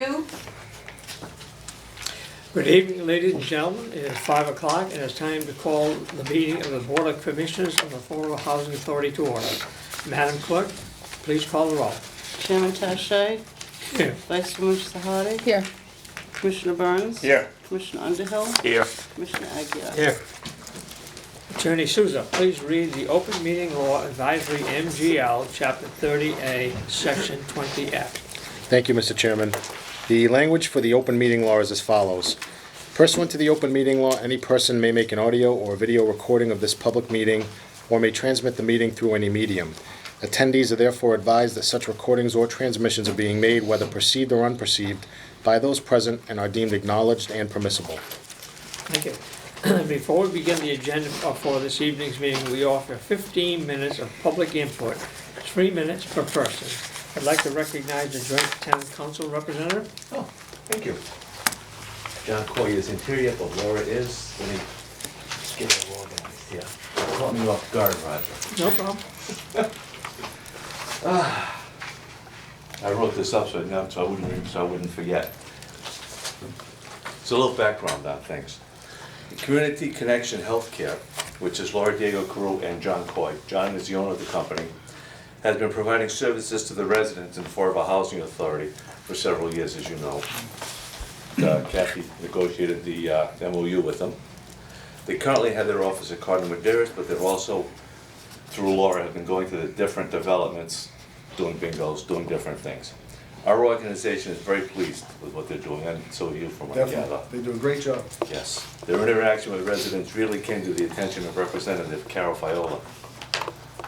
Good evening, ladies and gentlemen. It is 5 o'clock and it's time to call the meeting of the Board of Commissioners of the Affordable Housing Authority to order. Madam Clerk, please call the roll. Chairman Tarshay, Here. Vice Commissioner Sahadi, Here. Commissioner Burns, Here. Commissioner Underhill, Here. Commissioner Aguirre. Here. Attorney Souza, please read the Open Meeting Law Advisory MGL, Chapter 30A, Section 20F. Thank you, Mr. Chairman. The language for the open meeting law is as follows. Pursuant to the open meeting law, any person may make an audio or video recording of this public meeting or may transmit the meeting through any medium. Attendees are therefore advised that such recordings or transmissions are being made, whether perceived or unperceived, by those present and are deemed acknowledged and permissible. Thank you. Before we begin the agenda for this evening's meeting, we offer 15 minutes of public input, 3 minutes per person. I'd like to recognize the Joint Town Council representative. Oh, thank you. John Coy is interior, but Laura is, let me get it organized here. Caught me off guard, Roger. No problem. I wrote this up so I wouldn't forget. So a little background on things. Community Connection Healthcare, which is Laura Diego Carew and John Coy. John is the owner of the company. Has been providing services to the residents in Affordable Housing Authority for several years, as you know. Kathy negotiated the MOU with them. They currently have their office at Cardinal Medeiros, but they're also, through Laura, have been going to the different developments, doing bingos, doing different things. Our organization is very pleased with what they're doing, and so are you from what I gather. Definitely, they do a great job. Yes. Their interaction with residents really came to the attention of Representative Carol Fiola.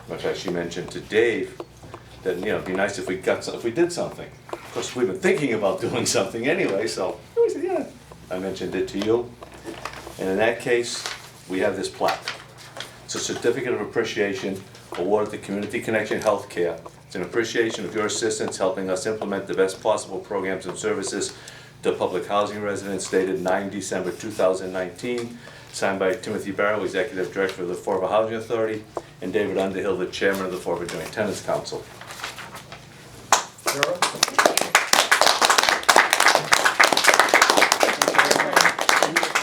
In fact, she mentioned to Dave that, it'd be nice if we did something. Of course, we've been thinking about doing something anyway, so we said, yeah. I mentioned it to you. And in that case, we have this plaque. It's a certificate of appreciation awarded to Community Connection Healthcare. It's an appreciation of your assistance helping us implement the best possible programs and services to public housing residents, dated 9 December 2019, signed by Timothy Barrow, Executive Director of the Affordable Housing Authority, and David Underhill, the Chairman of the Affordable Joint Tenants Council. Sarah?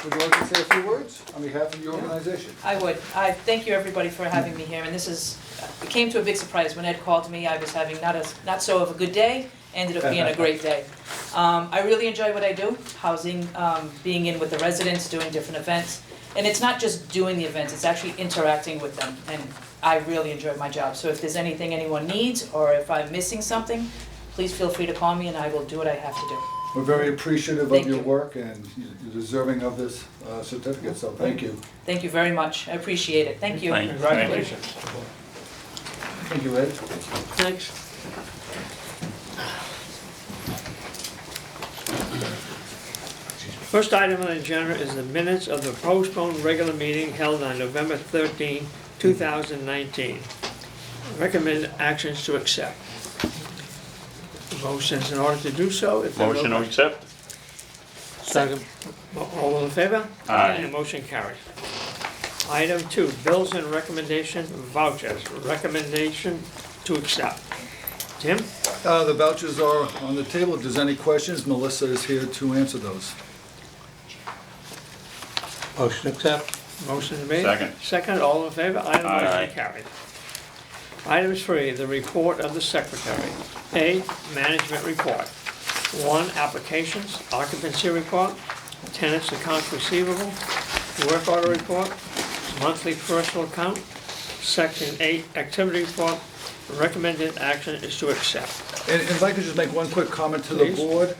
Would you like to say a few words on behalf of your organization? I would. I thank you, everybody, for having me here. And this is, it came to a big surprise when Ed called me. I was having not so of a good day, ended up being a great day. I really enjoy what I do, housing, being in with the residents, doing different events. And it's not just doing the events, it's actually interacting with them. And I really enjoy my job. So if there's anything anyone needs, or if I'm missing something, please feel free to call me and I will do what I have to do. We're very appreciative Thank of your you. work and you're deserving of this certificate, so thank you. Thank you very much. I appreciate it. Thank you. Congratulations. Thank you, Ed. Thanks. First item on the agenda is the minutes of the postponed regular meeting held on November 13, 2019. Recommended actions to accept. Motions in order to do so. If there are no Motion to accept? Second. All those in favor? Aye. And motion carries. Item 2, bills and recommendation vouchers. Recommendation to accept. Tim? The vouchers are on the table. If there's any questions, Melissa is here to answer those. Motion to accept. Motion made. Second. Second, all in favor? Aye. Aye. Motion carried. Item 3, the report of the secretary. A, management report. 1, applications, occupancy report, tenants accounts receivable, work order report, monthly personal account. Section 8, activity report. Recommended action is to accept. And if I could just make one quick comment to Please. the board.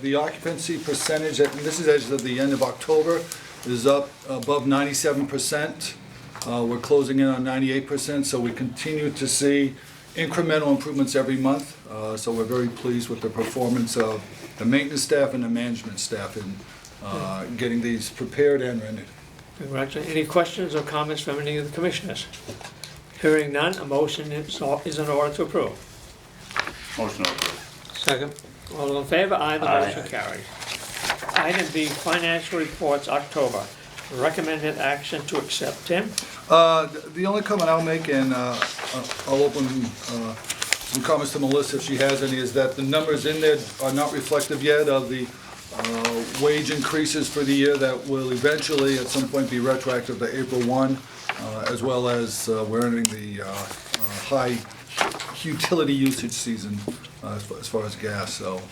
The occupancy percentage, and this is as of the end of October, is up above 97%. We're closing in on 98%, so we continue to see incremental improvements every month. So we're very pleased with the performance of the maintenance staff and the management staff in getting these prepared and rendered. Congratulations. Any questions or comments from any of the commissioners? Hearing none, a motion is in order to approve. Motion to approve. Second. All in favor? Aye. The Aye. motion carries. Item B, financial reports, October. Recommended action to accept. Tim? The only comment I'll make, and I'll open some comments to Melissa if she has any, is that the numbers in there are not reflective yet of the wage increases for the year that will eventually at some point be retroactive to April 1, as well as we're entering the high utility usage season as far as gas, so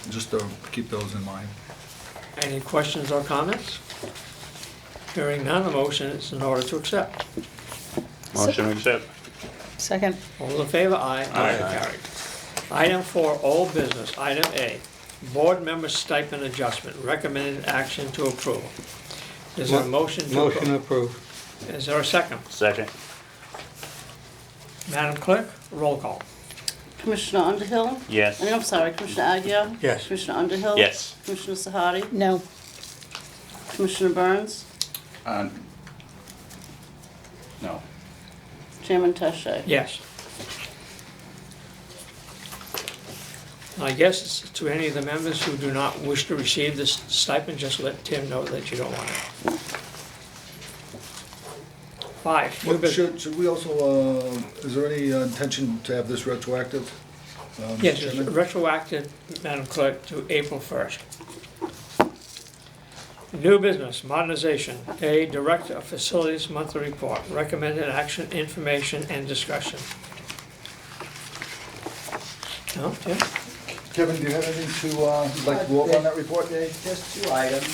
just to keep those in mind. Any questions or comments? Hearing none, the motion is in order to accept. Motion to accept. Second. All in favor? Aye. Motion carried. Item 4, old business. Item A, board member stipend adjustment. Recommended action to approve. Is there a motion to approve? Motion approved. Is there a second? Second. Madam Clerk, roll call. Commissioner Underhill? Yes. I'm sorry, Commissioner Aguirre? Yes. Commissioner Underhill? Yes. Commissioner Sahadi? No. Commissioner Burns? No. Chairman Tache? Yes. I guess it's to any of the members who do not wish to receive this stipend, just let Tim know that you don't want it. 5, new business. Should we also, is there any intention to have this retroactive? Yes, Mr. it's Chairman? retroactive, Madam Clerk, to April 1st. New business, modernization. A, Director of Facilities Monthly Report. Recommended action, information, and discussion. No, Tim? Kevin, do you have anything to, you'd like to go over on that report? Just 2 items.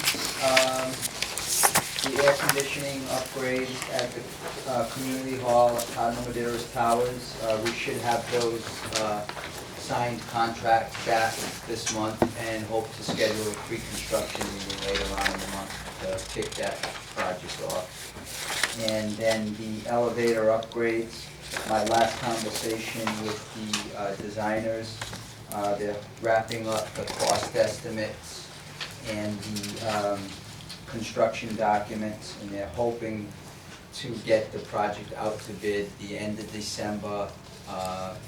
The air conditioning upgrade at the community hall at Cardinal Madeiras Towers. We should have those signed contracts back this month and hope to schedule a pre-construction meeting later on in the month to kick that project off. And then the elevator upgrades, my last conversation with the designers, they're wrapping up the cost estimates and the construction documents, and they're hoping to get the project out to bid the end of December,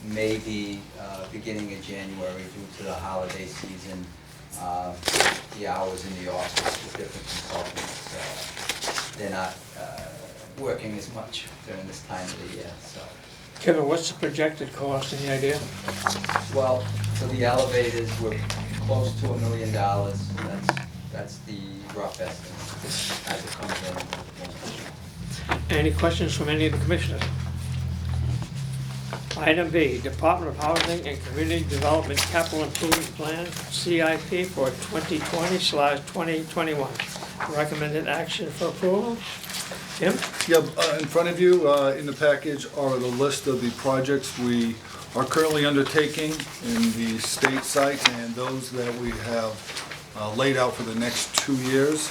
maybe beginning of January due to the holiday season, the hours in the office with different consultants. They're not working as much during this time of the year, so. Kevin, what's the projected cost, any idea? Well, for the elevators, we're close to $1 million. That's the rough estimate as it comes in. Any questions from any of the commissioners? Item B, Department of Housing and Community Development Capital Improvement Plan, CIP for 2020/2021. Recommended action for approval. Tim? Yeah, in front of you, in the package are the list of the projects we are currently undertaking in the state site and those that we have laid out for the next 2 years.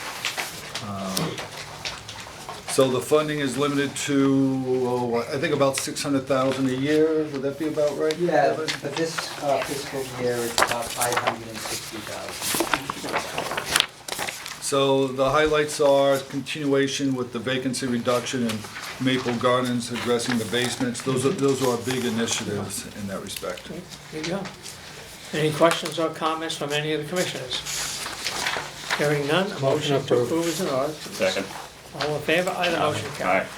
So the funding is limited to, I think about $600,000 a year. Would that be about right? Yeah, Kevin? for this fiscal year, it's about $560,000. So the highlights are continuation with the vacancy reduction in Maple Gardens, addressing the basements. Those are our big initiatives in that respect. There you go. Any questions or comments from any of the commissioners? Hearing none, a motion to approved. approve is in order. Second. All in favor? Aye, the motion carries. Aye.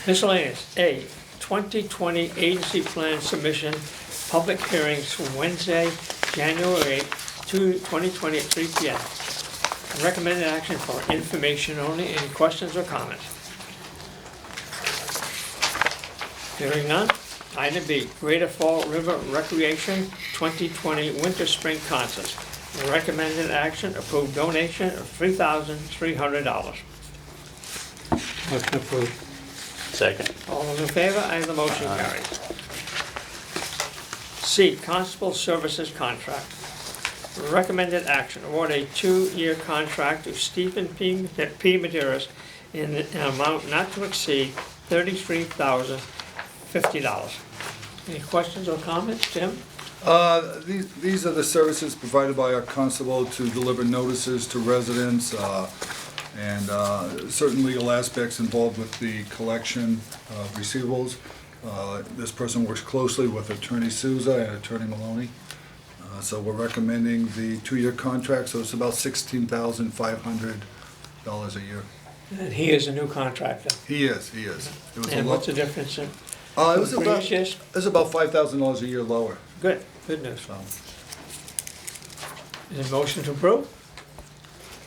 Miscellaneous. A, 2020 agency plan submission, public hearings Wednesday, January 8th, 2020 at 3 p.m. Recommended action for information only. Any questions or comments? Hearing none. Item B, Greater Fall River Recreation 2020 Winter Spring Concert. Recommended action, approved donation of $3,300. Motion approved. Second. All those in favor? Aye, the motion carries. C, Constable Services Contract. Recommended action, award a 2-year contract to Stephen P. Medeiros in an amount not to exceed $33,050. Any questions or comments, Tim? These are the services provided by our constable to deliver notices to residents and certain legal aspects involved with the collection of receivables. This person works closely with Attorney Souza and Attorney Maloney. So we're recommending the 2-year contract, so it's about $16,500 a year. And he is a new contractor. He is. It was a And lot- what's the difference in It was Previous about, years? it was about $5,000 a year lower, Good, good news. so. Is there a motion to approve?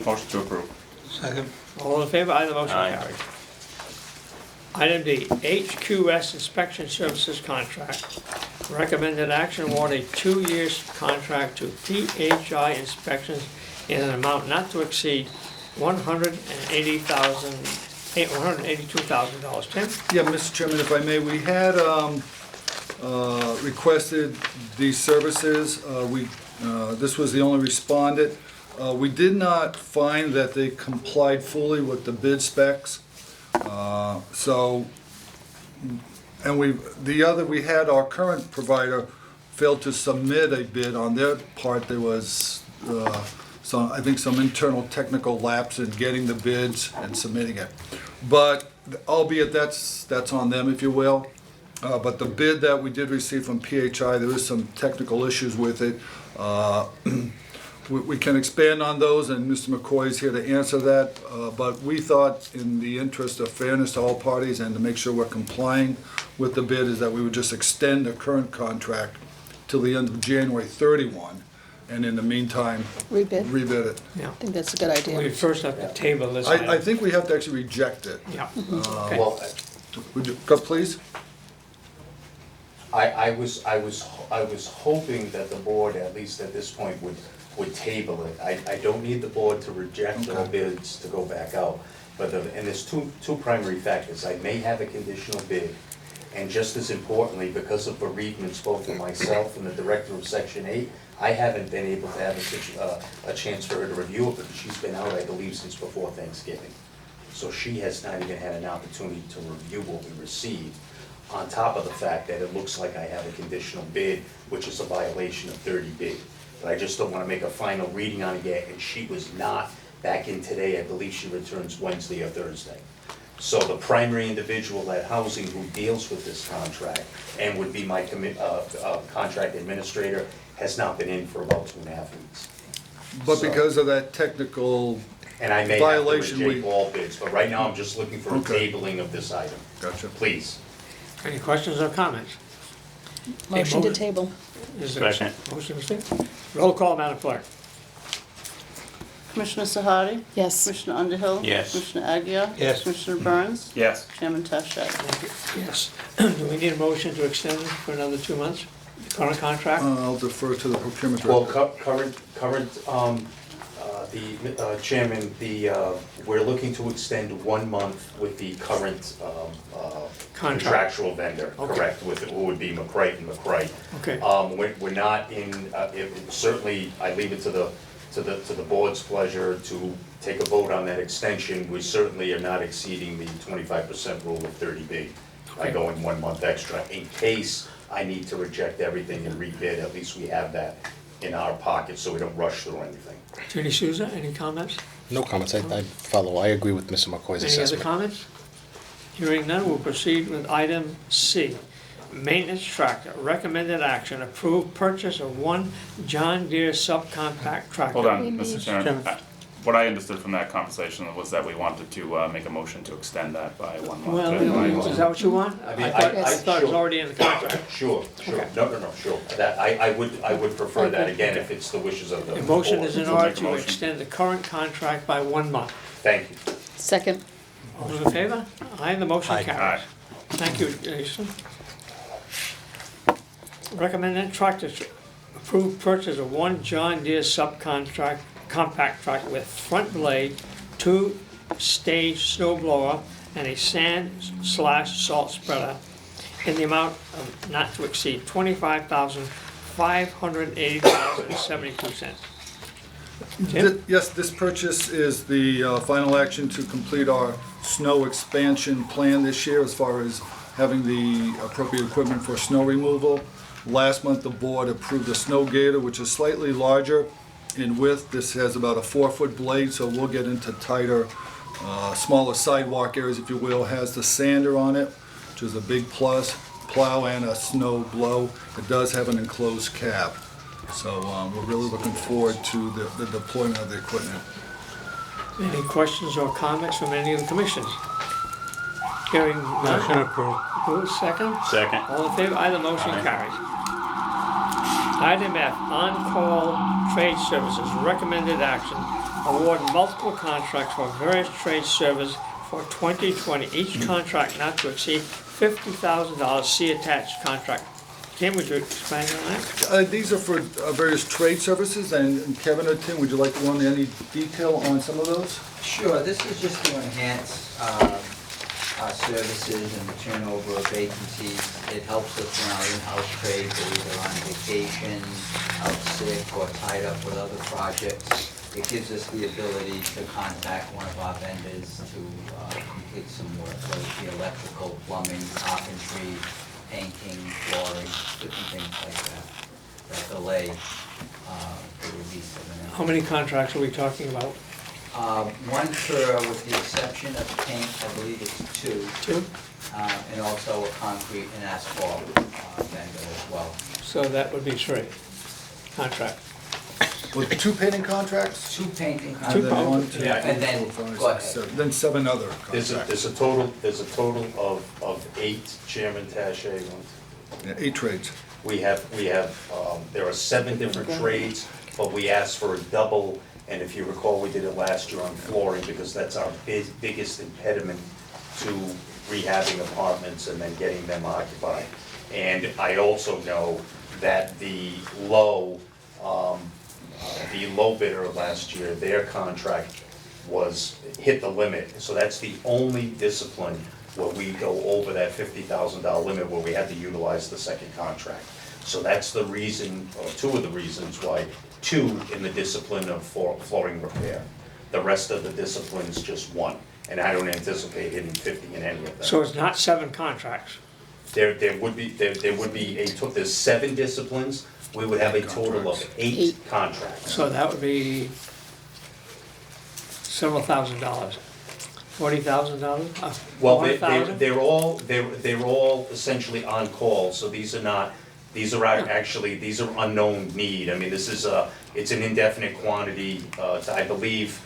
Motion to approve. Second. All in favor? Aye, the motion Aye. carries. Item D, HQS Inspection Services Contract. Recommended action, award a 2-year contract to PHI Inspections in an amount not to exceed $182,000. Tim? Yeah, Mr. Chairman, if I may, we had requested these services. This was the only respondent. We did not find that they complied fully with the bid specs. We had our current provider failed to submit a bid on their part. There was I think some internal technical lapse in getting the bids and submitting it. But albeit that's on them, if you will. But the bid that we did receive from PHI, there is some technical issues with it. We can expand on those, and Mr. McCoy is here to answer that. But we thought, in the interest of fairness to all parties and to make sure we're complying with the bid, is that we would just extend the current contract till the end of January 31, and in the meantime, Rebid. rebid it. Yeah. I think that's a good We idea. first have to table this I item. think we have to actually reject it. Yeah, okay. Well, Would you, go, please? I was hoping that the board, at least at this point, would table it. I don't need the board to reject all bids to go back out. But, and there's two primary factors. I may have a conditional bid, and just as importantly, because of bereavements both for myself and the director of Section 8, I haven't been able to have a chance for her to review it, because she's been out, I believe, since before Thanksgiving. So she has not even had an opportunity to review what we received, on top of the fact that it looks like I have a conditional bid, which is a violation of 30B. But I just don't want to make a final reading on it yet, and she was not back in today. I believe she returns Wednesday or Thursday. So the primary individual at Housing who deals with this contract and would be my contract administrator has not been in for about 2.5 weeks. But So- because of that technical, And I may have to Violation, reject we- all bids, but right now I'm just looking for a Okay. tabling of this item. gotcha. Please. Any questions or comments? Motion to motion. table. Is there a Second. motion, Mr. Roll call, Madam Clerk. Commissioner Sahadi? Yes. Commissioner Underhill? Yes. Commissioner Agia? Yes. Commissioner Burns? Yes. Chairman Taché? Yes. Do we need a motion to extend for another 2 months? The current contract? I'll defer to the procurement Well, director. Chairman, we're looking to extend 1 month with the current Contract. contractual vendor, Okay. correct, with, who would be McCray and McCray. Okay. We're not in, certainly, I leave it to the board's pleasure to take a vote on that extension. We certainly are not exceeding the 25% rule of 30B by Okay. going 1 month extra. In case I need to reject everything and rebid, at least we have that in our pocket, so we don't rush through anything. Attorney Souza, any comments? No comments. I follow. I agree with Mr. McCoy's Any other assessment. comments? Hearing none, we'll proceed with item C. Maintenance tractor, recommended action, approved purchase of 1 John Deere subcompact tractor. Hold on, We Mr. need- Chairman. What I understood from that conversation was that we wanted to make a motion to extend that by 1 month. Well, is that what you want? I mean, I thought I- it was already in the contract. Sure, Okay. no, sure. That, I would prefer that again if it's the wishes of the The board. motion is in We'll order make a to motion. extend the current contract by 1 month. Thank you. Second. All those in favor? Aye, the motion Aye. carries. Thank you, Jason. Recommended tractor, approved purchase of 1 John Deere subcontract, compact tractor with front blade, 2-stage snow blower, and a sand/salt spreader in the amount of not to exceed $25,580.72. Tim? Yes, this purchase is the final action to complete our snow expansion plan this year as far as having the appropriate equipment for snow removal. Last month, the board approved a snow gator, which is slightly larger in width. This has about a 4-foot blade, so we'll get into tighter, smaller sidewalk areas, if you will. Has the sander on it, which is a big plus, plow and a snow blow. It does have an enclosed cab. So we're really looking forward to the deployment of the equipment. Any questions or comments from any of the commissioners? Hearing Motion none. approved. Approve, second? Second. All in favor? Aye, the motion Aye. carries. Item F, on-call trade services, recommended action, award multiple contracts for various trade services for 2020, each contract not to exceed $50,000, see attached contract. Tim, would you expand on that? These are for various trade services, and Kevin or Tim, would you like to go into any detail on some of those? Sure, this is just to enhance our services and the turnover of vacancies. It helps us in our in-house trades, that are either on vacation, out sick, or tied up with other projects. It gives us the ability to contact one of our vendors to complete some work, whether it be electrical, plumbing, carpentry, painting, flooring, different things like that delay the release of an. How many contracts are we talking about? One for, with the exception of paint, I believe it's two. Two? And also a concrete and asphalt vendor as well. So that would be three contracts. With 2 painting contracts? Two painting And then contracts. 1, 2, Yeah. 3, And then- 4, 5, go ahead. 6, 7, then 7 other There's contracts. there's a total of 8, Chairman Taché. Yeah, 8 trades. We have, there are 7 different trades, but we asked for a double, and if you recall, we did it last year on flooring, because that's our biggest impediment to rehabbing apartments and then getting them occupied. And I also know that the low bidder last year, their contract hit the limit. So that's the only discipline where we go over that $50,000 limit, where we had to utilize the second contract. So that's the reason, or 2 of the reasons why 2 in the discipline of flooring repair. The rest of the disciplines, just 1. And I don't anticipate hitting 50 in any of them. So it's not 7 contracts. There would be there's 7 disciplines, we would have a total of 8 contracts. So that would be several $1,000s. $40,000? Well, $100,000? they're all essentially on call, so these are actually, these are unknown need. I mean, this is it's an indefinite quantity, I believe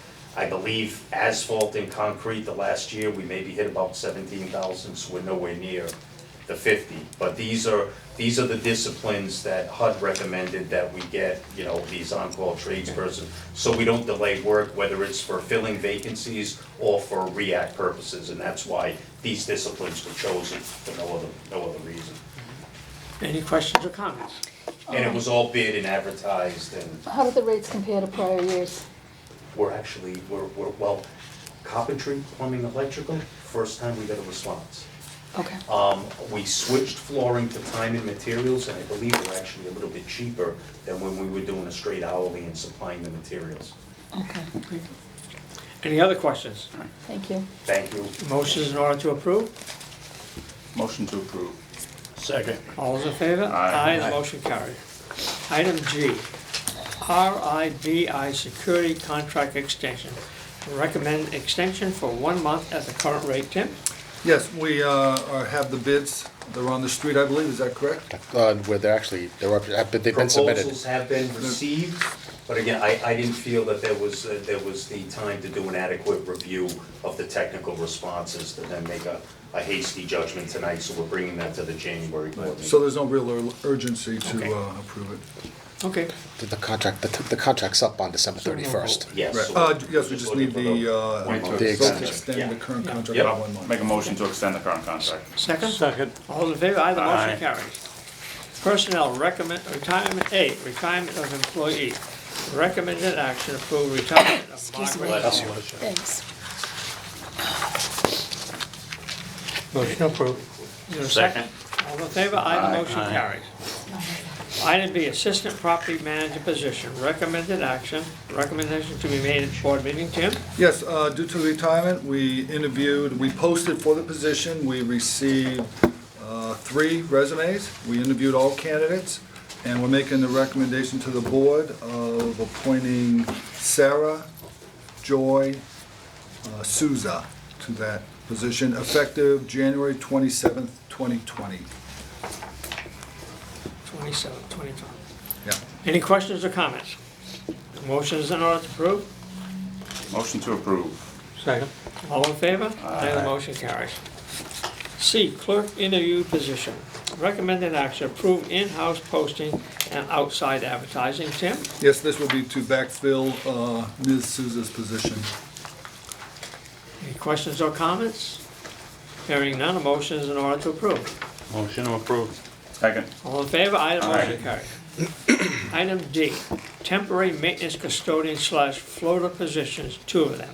asphalt and concrete, the last year, we maybe hit about 17,000, so we're nowhere near the 50. But these are the disciplines that HUD recommended that we get, these on-call tradesperson, so we don't delay work, whether it's for filling vacancies or for REACT purposes, and that's why these disciplines were chosen for no other reason. Any questions or comments? And it was all bid and advertised, and How do the rates compare to prior years? we're carpentry, plumbing, electrical, first time we got a response. Okay. We switched flooring to time and materials, and I believe we're actually a little bit cheaper than when we were doing a straight hourly and supplying the materials. Okay, Any other questions? thank you. Thank you. Motions in order to approve? Motion to approve. Second. All those in favor? Aye. The motion carried. Item G, RIBI Security Contract Extension. Recommend extension for 1 month at the current rate. Tim? Yes, we have the bids. They're on the street, I believe. Is that correct? Where they've been submitted. Proposals have been received, but again, I didn't feel that there was the time to do an adequate review of the technical responses to then make a hasty judgment tonight, so we're bringing that to the January board meeting. So there's no real urgency to Okay. approve it. Okay. The contract's up on December 31st. Yes. Right. Yes, we just need the, Wait vote to to extension. extend the current contract Yep. by 1 month. Make a motion to extend the current contract. Second? Second. All those in favor? Aye, the motion Aye. carries. Personnel retirement A, retirement of employee. Recommended action, approve retirement of Excuse me. Margaret Elwood. Thanks. Motion approved. Is there a second? All in favor? Aye, the Aye. motion Aye. carries. Item B, assistant property manager position. Recommended action, recommendation to be made at board meeting. Tim? Yes, due to retirement, we posted for the position. We received 3 resumes. We interviewed all candidates, and we're making the recommendation to the board of appointing Sarah Joy Souza to that position, effective January 27th, 2020. 27, 25. Yeah. Any questions or comments? Motion is in order to approve. Motion to approve. Second. All in favor? Aye. The motion carries. C, clerk interview position. Recommended action, approve in-house posting and outside advertising. Tim? Yes, this will be to backfill Ms. Souza's position. Any questions or comments? Hearing none, a motion is in order to approve. Motion to approve. Second. All in favor? Aye, the motion Aye. carries. Item D, temporary maintenance custodian / floater positions, 2 of them.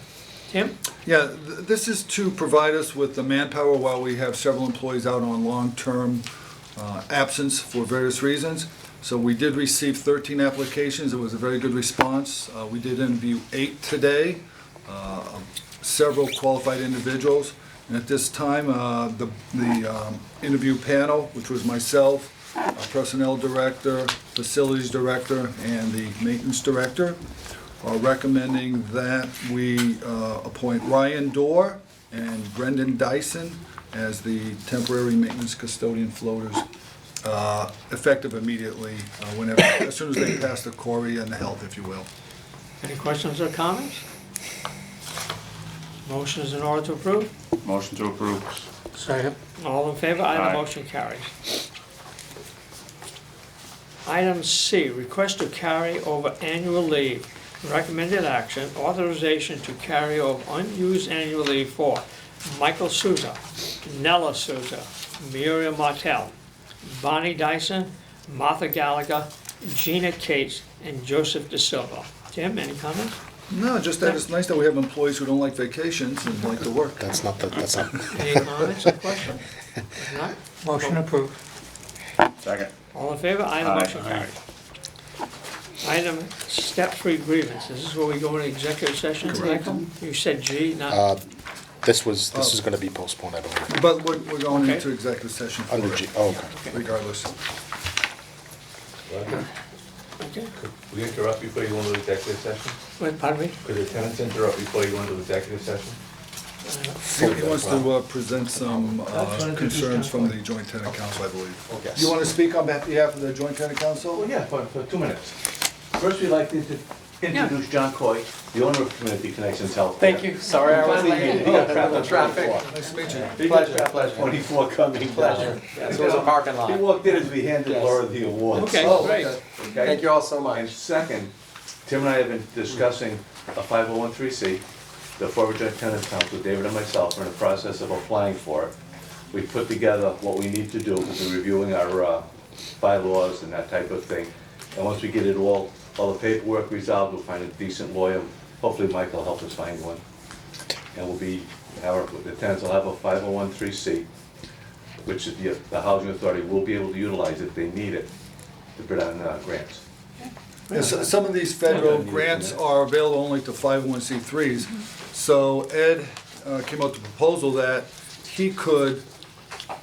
Tim? Yeah, this is to provide us with the manpower while we have several employees out on long-term absence for various reasons. So we did receive 13 applications. It was a very good response. We did interview 8 today, several qualified individuals. And at this time, the interview panel, which was myself, our personnel director, facilities director, and the maintenance director, are recommending that we appoint Ryan Dorr and Brendan Dyson as the temporary maintenance custodian floaters, effective immediately, whenever, as soon as they pass the query and the health, if you will. Any questions or comments? Motion is in order to approve. Motion to approve. Second. All in favor? Aye, the Aye. motion carries. Item C, request to carry over annual leave. Recommended action, authorization to carry over unused annual leave for Michael Souza, Nella Souza, Muriel Martell, Bonnie Dyson, Martha Gallagher, Gina Cates, and Joseph De Silva. Tim, any comments? No, just that it's nice that we have employees who don't like vacations and like to work. That's not. Any comments or questions? If not, Motion approved. Second. all in favor? Aye, the Aye. motion carries. Item step-free grievance. Is this where we go into executive session tonight? You said G, not, This is gonna be postponed, I believe. But we're going Okay. into executive session for Under G, it, oh, okay. regardless. okay. Could we interrupt before you go into executive session? Wait, pardon me? Could the tenants interrupt before you go into executive session? He wants to present some concerns from the joint tenant council, I believe. Okay. You want to speak on behalf of the joint tenant council? Well, yeah, for 2 minutes. First, we'd like to introduce John Coy, the owner of Community Connections Health. Thank you, sorry I was late. The traffic. Nice to meet you. He got Flash 24 coming down. Pleasure. Yes, it was a parking lot. He walked in as we handed Yes. Laura the awards. Okay, Oh, great. okay. Okay? Thank you all so And much. second, Tim and I have been discussing a 501(c). The Forward Joint Tenants Council, David and myself, are in the process of applying for it. We put together what we need to do, we'll be reviewing our bylaws and that type of thing. And once we get it all the paperwork resolved, we'll find a decent lawyer. Hopefully Mike will help us find one. And the tenants will have a 501(c), which is the Housing Authority will be able to utilize if they need it to bid on grants. Yes, some of these federal grants are available only to 501(c)(3)s. So Ed came up with a proposal that he could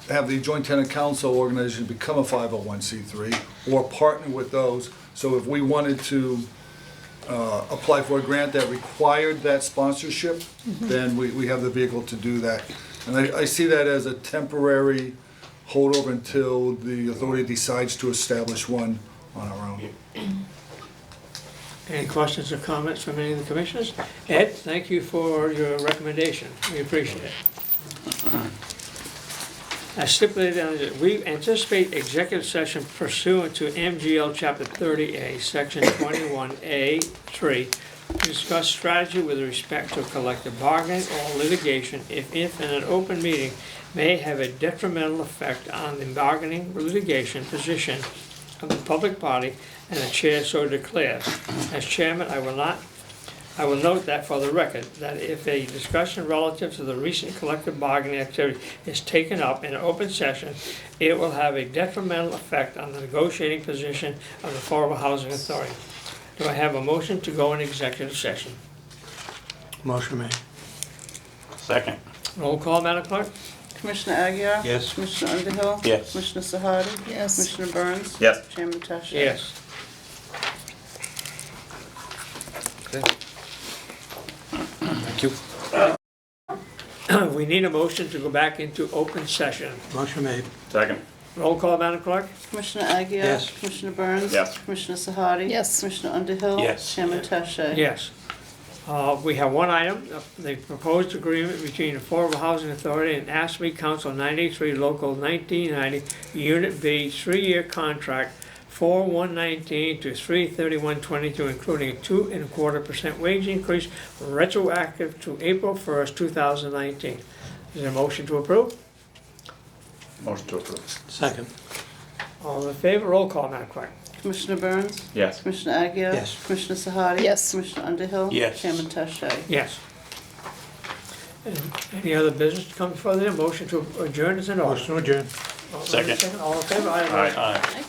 have the joint tenant council organization become a 501(c)(3) or partner with those. So if we wanted to apply for a grant that required that sponsorship, then we have the vehicle to do that. And I see that as a temporary holdover until the authority decides to establish one on our own. Any questions or comments from any of the commissioners? Ed, thank you for your recommendation. We appreciate it. As stipulated, we anticipate executive session pursuant to MGL Chapter 30A, Section 21A3, to discuss strategy with respect to collective bargaining or litigation if in an open meeting may have a detrimental effect on the bargaining litigation position of the public body and the chair so declares. As chairman, I will note that for the record, that if a discussion relative to the recent collective bargaining activity is taken up in an open session, it will have a detrimental effect on the negotiating position of the Affordable Housing Authority. Do I have a motion to go in executive session? Motion made. Second. Roll call, Madam Clerk? Commissioner Aguirre? Yes. Commissioner Underhill? Yes. Commissioner Sahadi? Yes. Commissioner Burns? Yes. Chairman Tashi? Yes. Thank you. We need a motion to go back into open session. Motion made. Second. Roll call, Madam Clerk? Commissioner Aguirre? Yes. Commissioner Burns? Yes. Commissioner Sahadi? Yes. Commissioner Underhill? Yes. Chairman Tashi? Yes. We have one item, the proposed agreement between the Affordable Housing Authority and ASME Council 93, Local 1990, Unit B, 3-year contract, 4/119 to 3/31/22, including a 2.25% wage increase retroactive to April 1st, 2019. Is there a motion to approve? Motion to approve. Second. All in favor, roll call, Madam Clerk. Commissioner Burns? Yes. Commissioner Aguirre? Yes. Commissioner Sahadi? Yes. Commissioner Underhill? Yes. Chairman Tache? Yes. And any other business to come before the motion to adjourn is in order. Motion to adjourn. All in Second. All in favor? Aye. Aye.